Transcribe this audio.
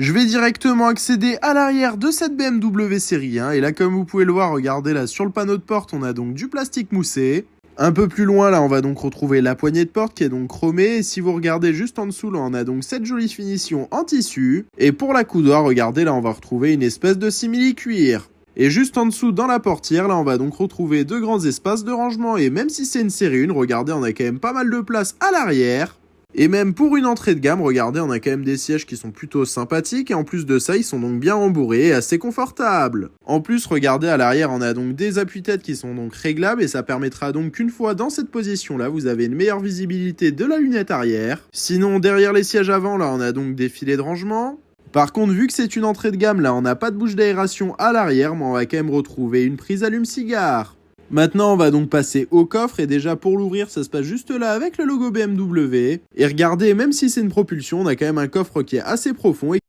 Je vais directement accéder à l'arrière de cette BMW série 1 et là comme vous pouvez le voir, regardez là sur le panneau de porte on a donc du plastique moussé. Un peu plus loin là on va donc retrouver la poignée de porte qui est donc chromée et si vous regardez juste en dessous là on a donc cette jolie finition en tissu. Et pour la coudoir regardez là on va retrouver une espèce de simili-cuir. Et juste en dessous dans la portière là on va donc retrouver deux grands espaces de rangement et même si c'est une série 1, regardez on a quand même pas mal de place à l'arrière. Et même pour une entrée de gamme, regardez, on a quand même des sièges qui sont plutôt sympathiques et en plus de ça, ils sont donc bien rembourrés et assez confortables. En plus, regardez à l'arrière, on a donc des appuis-têtes qui sont donc réglables et ça permettra donc qu'une fois dans cette position-là, vous avez une meilleure visibilité de la lunette arrière. Sinon, derrière les sièges avant, là, on a donc des filets de rangement. Par contre, vu que c'est une entrée de gamme, là, on n'a pas de bouche d'aération à l'arrière, mais on va quand même retrouver une prise allume-cigare. Maintenant, on va donc passer au coffre et déjà pour l'ouvrir, ça se passe juste là avec le logo BMW. Et regardez, même si c'est une propulsion, on a quand même un coffre qui est assez profond et